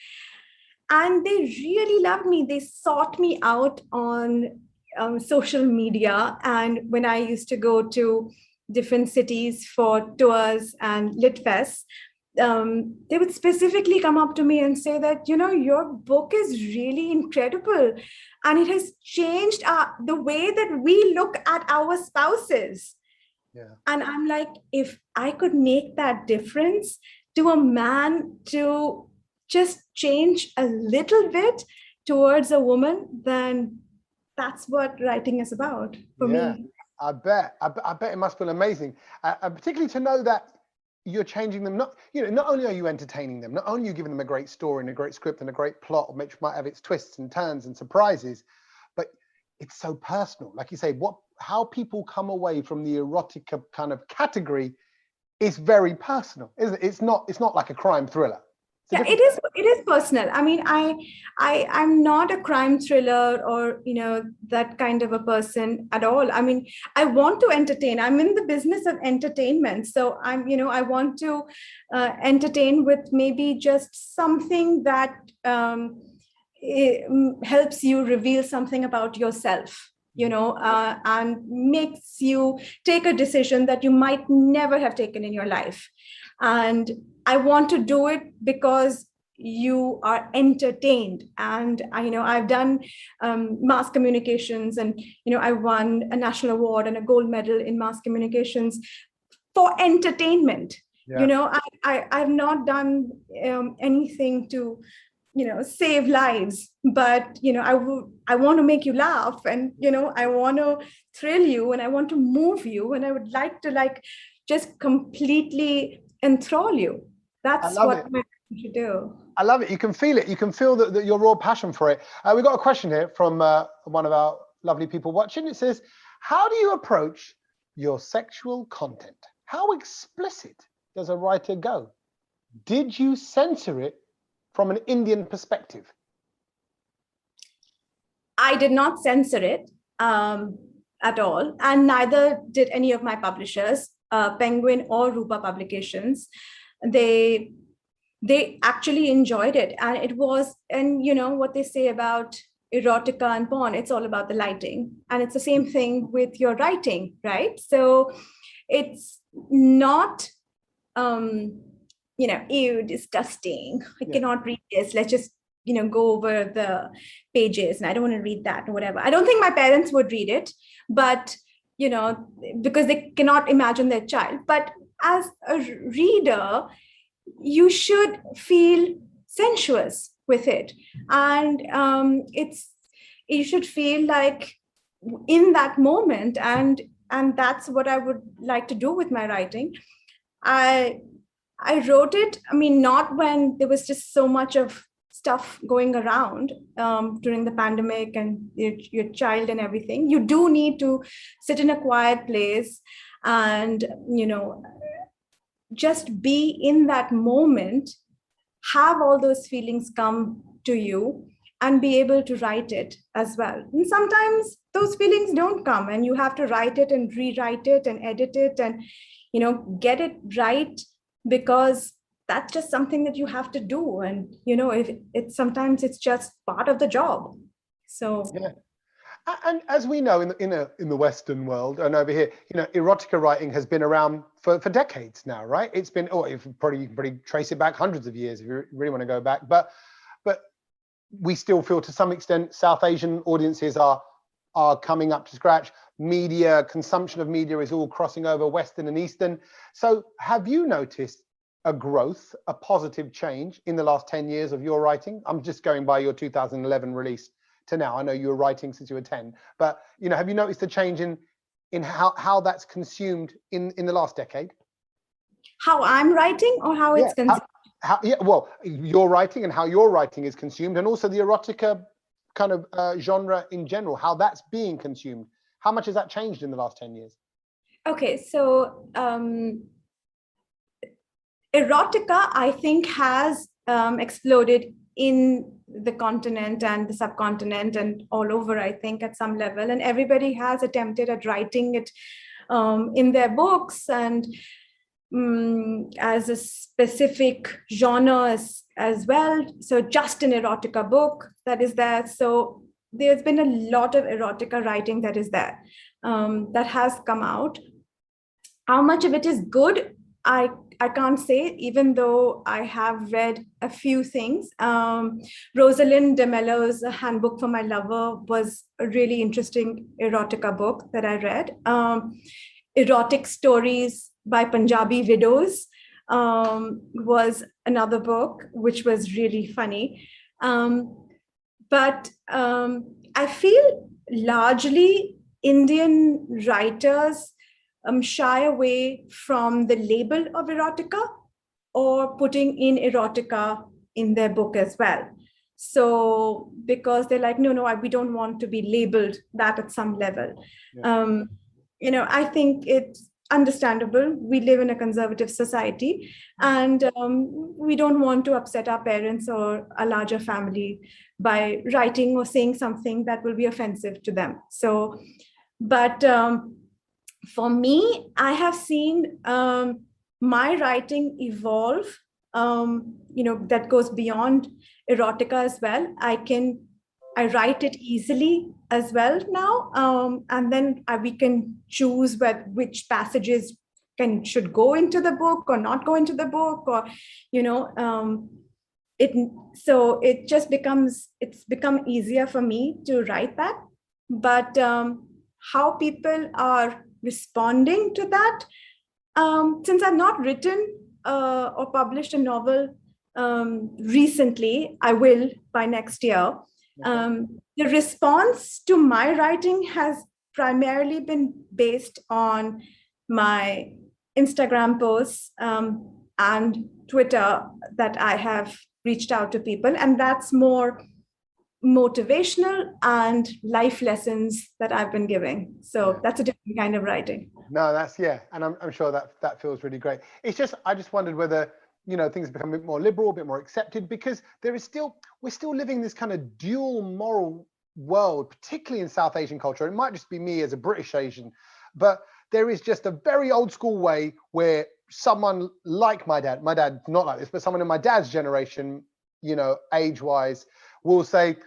And they really loved me. They sought me out on social media. And when I used to go to different cities for tours and lit fests, they would specifically come up to me and say that, your book is really incredible, and it has changed the way that we look at our spouses. Yeah. And I'm like, if I could make that difference to a man, to just change a little bit towards a woman, then that's what writing is about for me. I bet it must feel amazing, particularly to know that you're changing them. Not only are you entertaining them, not only are you giving them a great story and a great script and a great plot, which might have its twists and turns and surprises, but it's so personal. Like you say, how people come away from the erotica kind of category is very personal, isn't it? It's not like a crime thriller. Yeah, it is personal. I mean, I'm not a crime thriller or, that kind of a person at all. I mean, I want to entertain. I'm in the business of entertainment. So I want to entertain with maybe just something that helps you reveal something about yourself, and makes you take a decision that you might never have taken in your life. And I want to do it because you are entertained. And I've done mass communications, and I won a national award and a gold medal in mass communications for entertainment. Yeah. I've not done anything to save lives, but I want to make you laugh, and I want to thrill you, and I want to move you, and I would like to just completely enthrall you. That's what you should do. I love it. You can feel it. You can feel that your raw passion for it. We've got a question here from one of our lovely people watching. It says, how do you approach your sexual content? How explicit does a writer go? Did you censor it from an Indian perspective? I did not censor it at all, and neither did any of my publishers, Penguin or Rupa Publications. They actually enjoyed it, and it was, and what they say about erotica and porn, it's all about the lighting, and it's the same thing with your writing, right? So it's not ew, disgusting, I cannot read this, let's just go over the pages, and I don't want to read that or whatever. I don't think my parents would read it, but because they cannot imagine their child. But as a reader, you should feel sensuous with it, and you should feel like in that moment, and that's what I would like to do with my writing. I wrote it, I mean, not when there was just so much of stuff going around during the pandemic and your child and everything, you do need to sit in a quiet place and, just be in that moment, have all those feelings come to you and be able to write it as well. And sometimes those feelings don't come and you have to write it and rewrite it and edit it and, get it right, because that's just something that you have to do. And, if it's sometimes it's just part of the job. So yeah. And as we know in the Western world and over here, erotica writing has been around for decades now, right? It's been, you can probably trace it back hundreds of years if you really want to go back. But we still feel to some extent South Asian audiences are coming up to scratch. Media, consumption of media is all crossing over Western and Eastern. So have you noticed a growth, a positive change in the last 10 years of your writing? I'm just going by your 2011 release to now. I know you were writing since you were 10, but have you noticed a change in how that's consumed in the last decade? How I'm writing or how it's consumed? Well, your writing and how your writing is consumed, and also the erotica kind of genre in general, how that's being consumed. How much has that changed in the last 10 years? Okay, so erotica, I think, has exploded in the continent and the subcontinent and all over, I think, at some level. And everybody has attempted at writing it in their books and as a specific genre as well. So just an erotica book that is there. So there's been a lot of erotica writing that is there, that has come out. How much of it is good, I can't say, even though I have read a few things. Rosalind de Mello's Handbook for My Lover was a really interesting erotica book that I read. Erotic Stories by Punjabi Widows was another book, which was really funny. But I feel largely Indian writers shy away from the label of erotica or putting in erotica in their book as well. So because they're like, no, we don't want to be labeled that at some level. Yeah. I think it's understandable. We live in a conservative society, and we don't want to upset our parents or a larger family by writing or saying something that will be offensive to them. So, but for me, I have seen my writing evolve, that goes beyond erotica as well. I write it easily as well now, and then we can choose which passages should go into the book or not go into the book, or so it's become easier for me to write that. But how people are responding to that, since I've not written or published a novel recently, I will by next year. The response to my writing has primarily been based on my Instagram posts and Twitter, that I have reached out to people, and that's more motivational and life lessons that I've been giving. So that's a different kind of writing. No, and I'm sure that feels really great. It's just, I just wondered whether things become a bit more liberal, a bit more accepted, because we're still living this kind of dual moral world, particularly in South Asian culture. It might just be me as a British Asian, but there is just a very old school way where someone like my dad not like this, but someone in my dad's generation, age-wise, will say,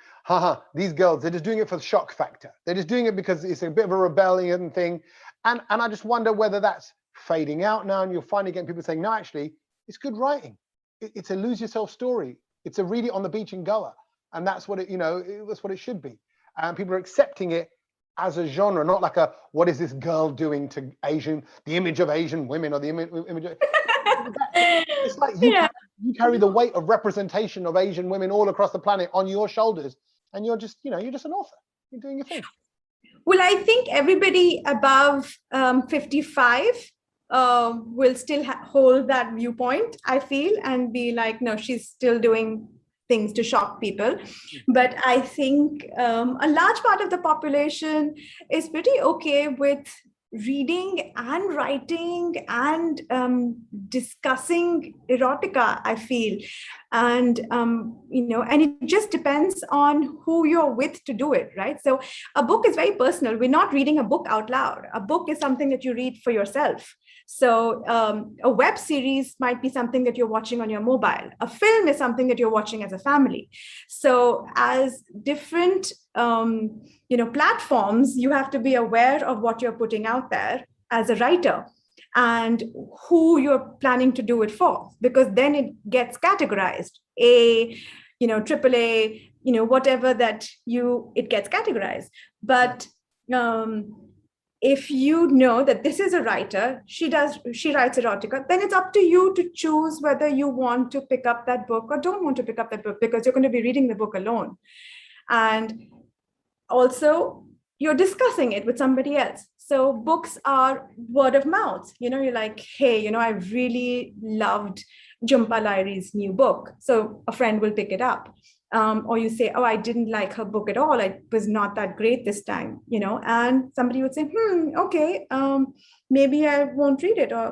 these girls, they're just doing it for the shock factor. They're just doing it because it's a bit of a rebellion thing. And I just wonder whether that's fading out now, and you're finally getting people saying, no, actually, it's good writing. It's a lose yourself story. It's a read it on the beach in Goa. And that's what that's what it should be. And people are accepting it as a genre, not like what is this girl doing to the image of Asian women, or the image of, it's like you carry the weight of representation of Asian women all across the planet on your shoulders, and you're just an author. You're doing your thing. Well, I think everybody above 55 will still hold that viewpoint, I feel, and be like, no, she's still doing things to shock people. But I think a large part of the population is pretty okay with reading and writing and discussing erotica, I feel. And and it just depends on who you're with to do it, right? So a book is very personal. We're not reading a book out loud. A book is something that you read for yourself. So a web series might be something that you're watching on your mobile. A film is something that you're watching as a family. So as different platforms, you have to be aware of what you're putting out there as a writer and who you're planning to do it for, because then it gets categorized. AAA, whatever that it gets categorized. But if you know that this is a writer, she writes erotica, then it's up to you to choose whether you want to pick up that book or don't want to pick up that book, because you're going to be reading the book alone. And also, you're discussing it with somebody else. So books are word of mouth. You're like, hey, I really loved Jhumpa Lahiri's new book. So a friend will pick it up. Or you say, oh, I didn't like her book at all. It was not that great this time, and somebody would say, okay, maybe I won't read it, or,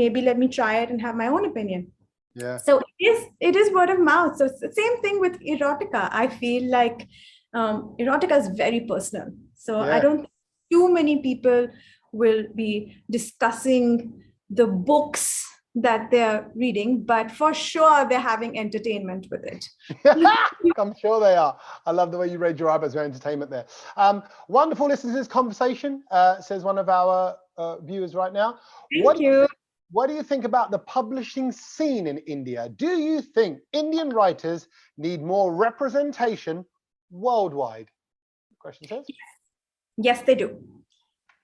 maybe let me try it and have my own opinion. Yeah. So it is word of mouth. So it's the same thing with erotica. I feel like erotica is very personal. So I don't think too many people will be discussing the books that they're reading, but for sure they're having entertainment with it. I'm sure they are. I love the way you raise your eyebrows with entertainment there. Wonderful listening to this conversation, says one of our viewers right now. Thank you. What do you think about the publishing scene in India? Do you think Indian writers need more representation worldwide? The question says. Yes, they do.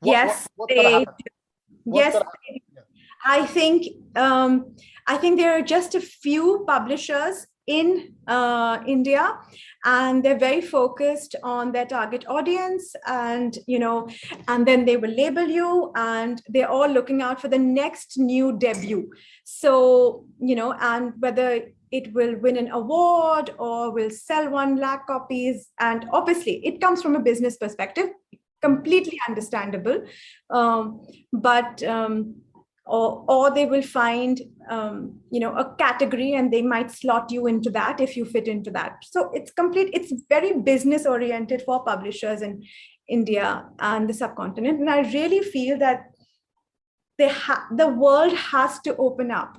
What's they do. Yes, they do. I think there are just a few publishers in India, and they're very focused on their target audience, and and then they will label you, and they're all looking out for the next new debut. So and whether it will win an award or will sell 1 lakh copies, and obviously it comes from a business perspective, completely understandable, but or they will find a category and they might slot you into that if you fit into that. So it's very business oriented for publishers in India and the subcontinent. And I really feel that the world has to open up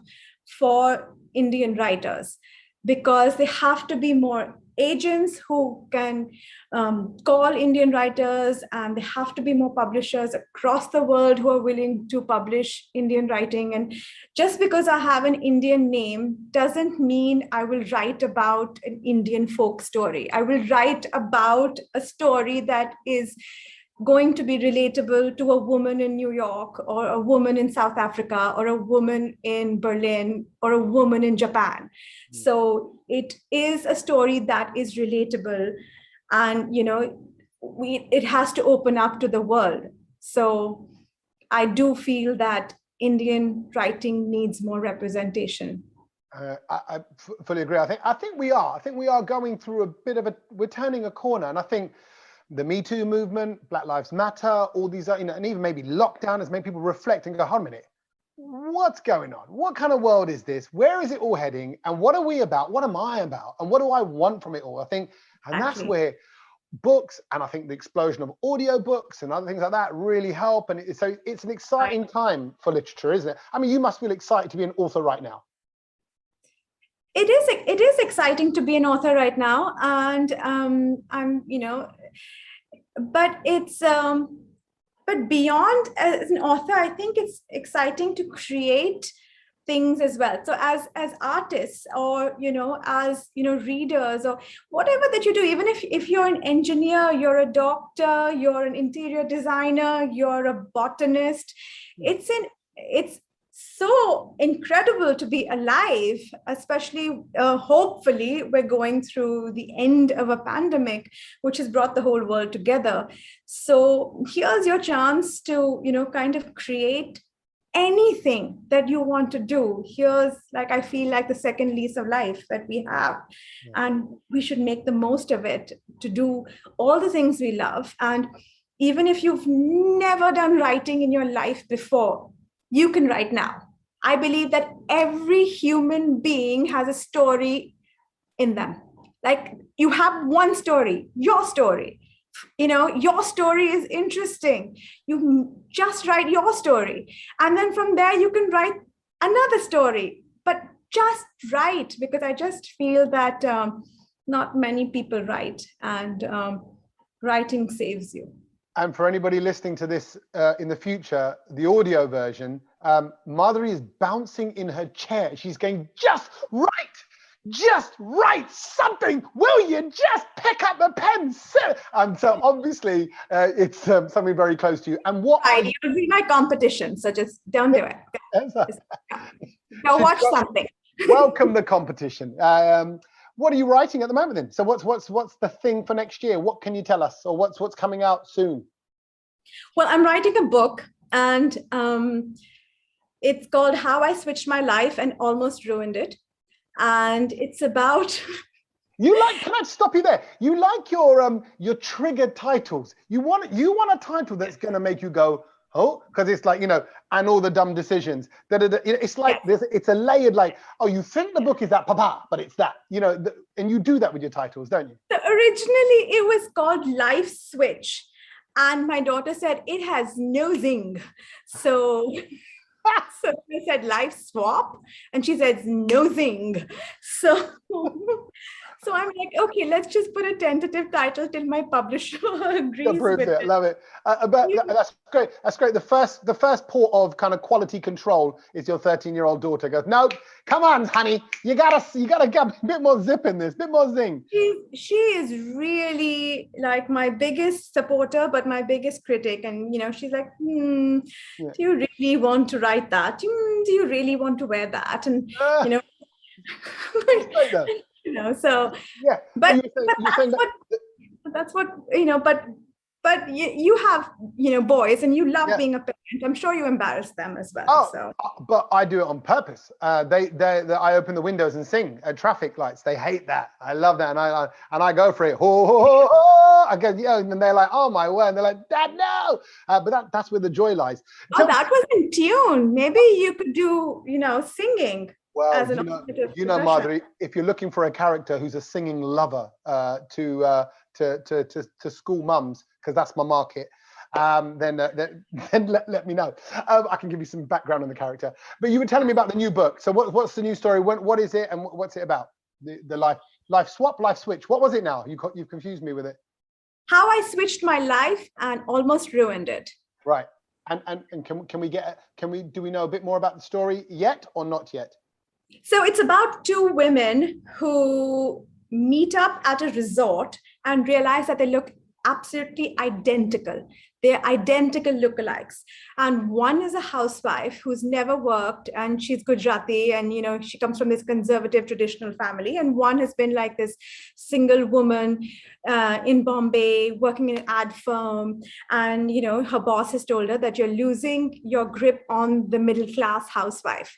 for Indian writers, because they have to be more agents who can call Indian writers, and they have to be more publishers across the world who are willing to publish Indian writing. And just because I have an Indian name doesn't mean I will write about an Indian folk story. I will write about a story that is going to be relatable to a woman in New York, or a woman in South Africa, or a woman in Berlin, or a woman in Japan. So it is a story that is relatable, and it has to open up to the world. So I do feel that Indian writing needs more representation. I fully agree. I think we are going through we're turning a corner, and I think the Me Too movement, Black Lives Matter, all these, and even maybe lockdown has made people reflect and go, hold a minute, what's going on? What kind of world is this? Where is it all heading? And what are we about? What am I about? And what do I want from it all? I think, and that's where books, and I think the explosion of audiobooks and other things like that really help. And so it's an exciting time for literature, isn't it? I mean, you must feel excited to be an author right now. It is exciting to be an author right now, and I'm but it's but beyond as an author, I think it's exciting to create things as well. So as artists, or as readers, or whatever that you do, even if you're an engineer, you're a doctor, you're an interior designer, you're a botanist, it's so incredible to be alive, especially hopefully we're going through the end of a pandemic, which has brought the whole world together. So here's your chance to kind of create anything that you want to do. Here's, like, I feel like the second lease of life that we have, and we should make the most of it to do all the things we love. And even if you've never done writing in your life before, you can write now. I believe that every human being has a story in them. Like, you have one story, your story. Your story is interesting. You just write your story. And then from there, you can write another story. But just write, because I just feel that not many people write, and writing saves you. And for anybody listening to this in the future, the audio version, Madhuri is bouncing in her chair. She's going, just write something. Will you just pick up the pen? And so obviously it's something very close to you. And what it'll be my competition, so just don't do it. Go watch something. Welcome the competition. What are you writing at the moment then? So what's the thing for next year? What can you tell us, or what's coming out soon? Well, I'm writing a book, and it's called How I Switched My Life and Almost Ruined It. And it's about can I stop you there? You like your triggered titles. You want a title that's gonna make you go, oh, because it's like, and all the dumb decisions. It's like it's a layered, like, oh, you think the book is that, papa, but it's that, and you do that with your titles, don't you? So originally it was called Life Switch, and my daughter said it has no zing. So I said Life Swap, and she said no zing. So I'm like, okay, let's just put a tentative title till my publisher agrees with it. Love it. That's great. That's great. The first port of kind of quality control is your 13-year-old daughter goes, no, come on, honey, you gotta get a bit more zip in this, bit more zing. She is really like my biggest supporter, but my biggest critic. And she's like, do you really want to write that? Do you really want to wear that? And so yeah, but that's what but you have boys, and you love being a parent. I'm sure you embarrass them as well. But I do it on purpose. I open the windows and sing at traffic lights. They hate that. I love that, and I go for it. Ho, ho, ho, ho. I go, and they're like, oh my word, and they're like, Dad, no. But that's where the joy lies. That was in tune. Maybe you could do singing. Well, Madhuri, if you're looking for a character who's a singing lover to school mums, because that's my market, then let me know. I can give you some background on the character. But you were telling me about the new book. So what's the new story? What is it, and what's it about? The life swap, life switch. What was it now? You've confused me with it. How I switched my life and almost ruined it. Right. And do we know a bit more about the story yet, or not yet? So it's about two women who meet up at a resort and realize that they look absolutely identical. They're identical lookalikes. And one is a housewife who's never worked, and she's Gujarati, and she comes from this conservative traditional family. And one has been like this single woman in Bombay working in an ad firm. And her boss has told her that you're losing your grip on the middle class housewife.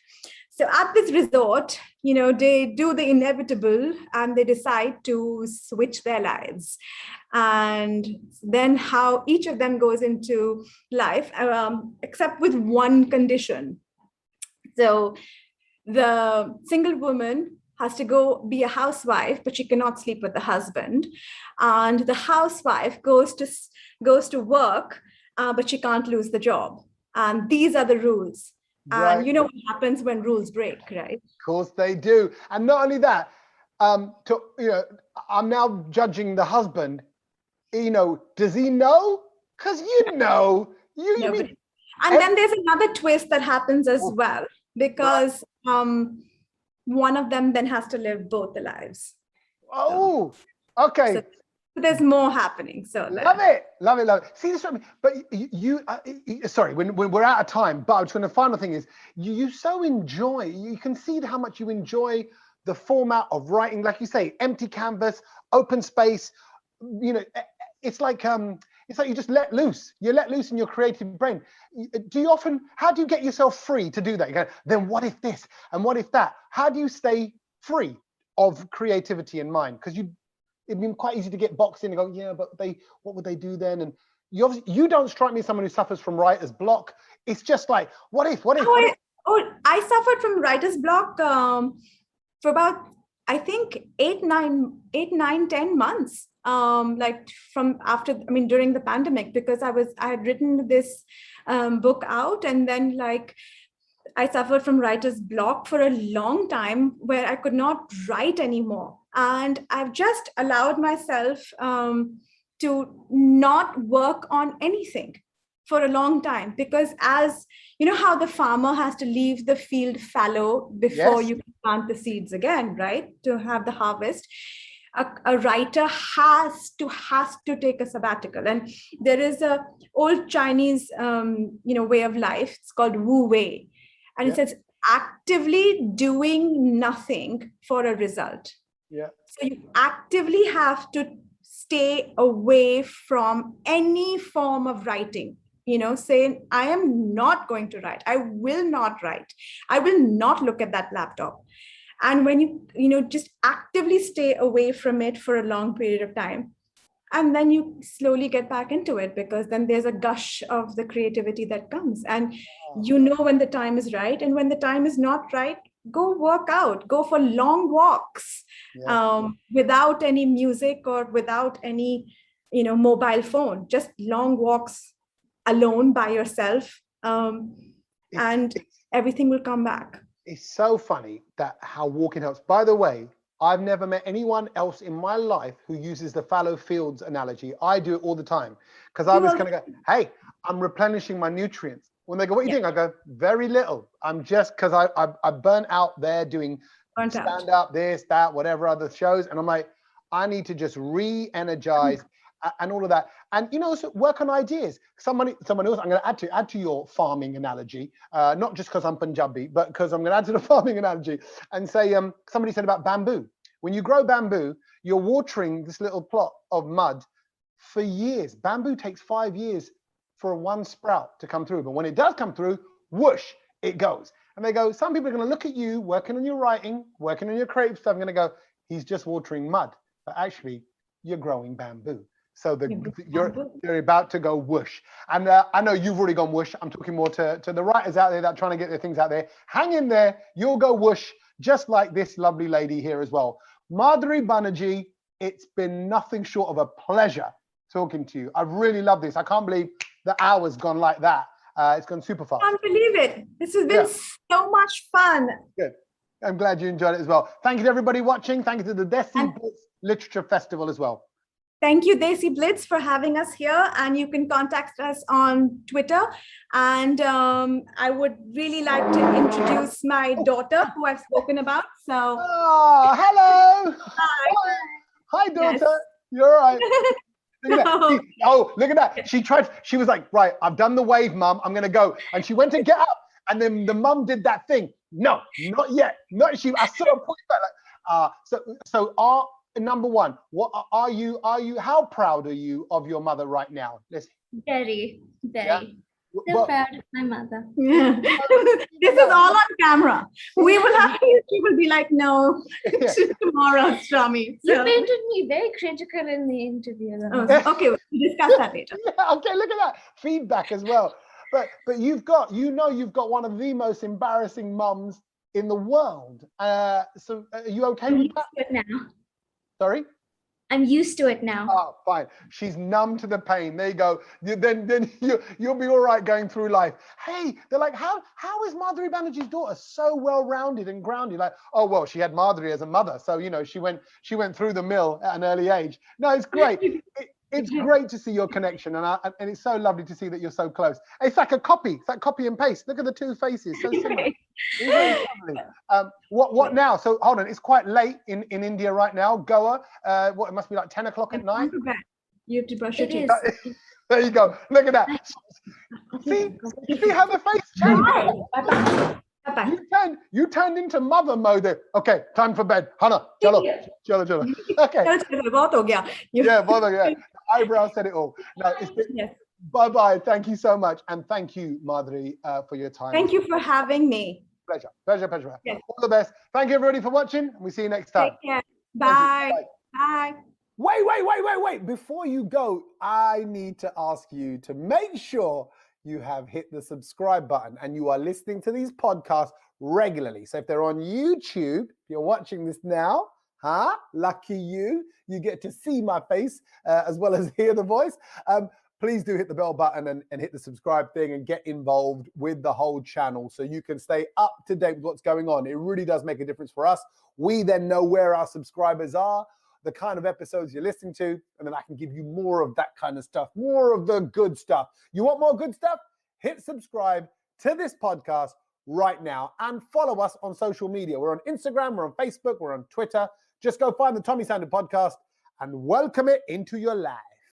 So at this resort, they do the inevitable, and they decide to switch their lives. And then how each of them goes into life, except with one condition. So the single woman has to go be a housewife, but she cannot sleep with the husband. And the housewife goes to work, but she can't lose the job. And these are the rules. Right. And you know what happens when rules break, right? Of course they do. And not only that, I'm now judging the husband. Does he know? Because And then there's another twist that happens as well, because one of them then has to live both the lives. Oh, okay. So there's more happening. So love it. See, this, but sorry, when we're out of time, but the final thing is, you so enjoy. You can see how much you enjoy the format of writing, like you say, empty canvas, open space. It's like It's like you just let loose. You let loose in your creative brain. How do you get yourself free to do that? You go, then what if this and what if that? How do you stay free of creativity in mind? Because it'd be quite easy to get boxed in and go, yeah, but what would they do then? And you don't strike me as someone who suffers from writer's block. It's just like, what if? I suffered from writer's block for about, I think, 8, 9, 10 months. Like during the pandemic, because I had written this book out, and then like I suffered from writer's block for a long time where I could not write anymore. And I've just allowed myself to not work on anything for a long time, because as you know how the farmer has to leave the field fallow before you plant the seeds again, right, to have the harvest. A writer has to take a sabbatical. And there is a old Chinese way of life. It's called Wu Wei, and it says actively doing nothing for a result. So you actively have to stay away from any form of writing, saying, I am not going to write. I will not write. I will not look at that laptop. And when you just actively stay away from it for a long period of time, and then you slowly get back into it, because then there's a gush of the creativity that comes, and when the time is right. And when the time is not right, go work out, go for long walks, without any music or without any, mobile phone, just long walks alone by yourself. And everything will come back. It's so funny how walking helps. By the way, I've never met anyone else in my life who uses the fallow fields analogy. I do it all the time, because I was going to go, hey, I'm replenishing my nutrients. When they go, what are you doing? I go, very little. I'm just, because I burnt out there doing stand up, this, that, whatever other shows. And I'm like, I need to just re-energize and all of that. And, so work on ideas. Someone else, I'm going to add to your farming analogy, not just because I'm Punjabi, but because I'm going to add to the farming analogy and say, somebody said about bamboo. When you grow bamboo, you're watering this little plot of mud for years. Bamboo takes 5 years for one sprout to come through. But when it does come through, whoosh, it goes. And they go, some people are going to look at you working on your writing, working on your creative stuff, going to go, he's just watering mud. But actually, you're growing bamboo. So you're about to go whoosh. And I know you've already gone whoosh. I'm talking more to the writers out there that are trying to get their things out there. Hang in there. You'll go whoosh, just like this lovely lady here as well. Madhuri Banerjee, it's been nothing short of a pleasure talking to you. I really love this. I can't believe the hour's gone like that. It's gone super fast. I can't believe it. This has been so much fun. Good. I'm glad you enjoyed it as well. Thank you to everybody watching. Thank you to the Desi Blitz Literature Festival as well. Thank you, Desi Blitz, for having us here. And you can contact us on Twitter. And I would really like to introduce my daughter, who I've spoken about. So, hello. Hi. Hi, daughter. Yes. You're all right. Look at that. Look at that. She was like, right, I've done the wave, mum. I'm going to go. And she went to get up. And then the mum did that thing. No, not yet. I saw her point back. So number one, what are you, how proud are you of your mother right now? Very. Still proud of my mother. Yeah. This is all on camera. We will have to, she will be like, no, tomorrow, Swami. So. You painted me very critical in the interview. Okay, we'll discuss that later. Okay, look at that. Feedback as well. But you've got one of the most embarrassing mums in the world. So are you okay with that? I'm used to it now. Sorry? I'm used to it now. Oh, fine. She's numb to the pain. There you go. Then you'll be all right going through life. Hey, they're like, how is Madhuri Banerjee's daughter so well-rounded and grounded? Like, oh well, she had Madhuri as a mother, so she went through the mill at an early age. No, it's great. It's great to see your connection, and it's so lovely to see that you're so close. It's like a copy. It's like copy and paste. Look at the two faces, so similar. It's very lovely. What now? So hold on, it's quite late in India right now. Goa. It must be like 10 o'clock at night. You have to brush your teeth. There you go. Look at that. See how the face changed? You turned into mother mode there. Okay, time for bed. Hana, chalo. Okay. Yeah, eyebrow said it all. No, it's been, Yes. bye-bye. Thank you so much. And thank you, Madhuri, for your time. Thank you for having me. Pleasure. Yes. All the best. Thank you, everybody, for watching. And we'll see you next time. Take care. Bye. Bye. Wait. Before you go, I need to ask you to make sure you have hit the subscribe button and you are listening to these podcasts regularly. So if they're on YouTube, if you're watching this now, lucky you get to see my face as well as hear the voice. Please do hit the bell button and hit the subscribe thing and get involved with the whole channel so you can stay up to date with what's going on. It really does make a difference for us. We then know where our subscribers are, the kind of episodes you're listening to, and then I can give you more of that kind of stuff, more of the good stuff. You want more good stuff? Hit subscribe to this podcast right now and follow us on social media. We're on Instagram, we're on Facebook, we're on Twitter. Just go find the Tommy Sandhu podcast and welcome it into your life.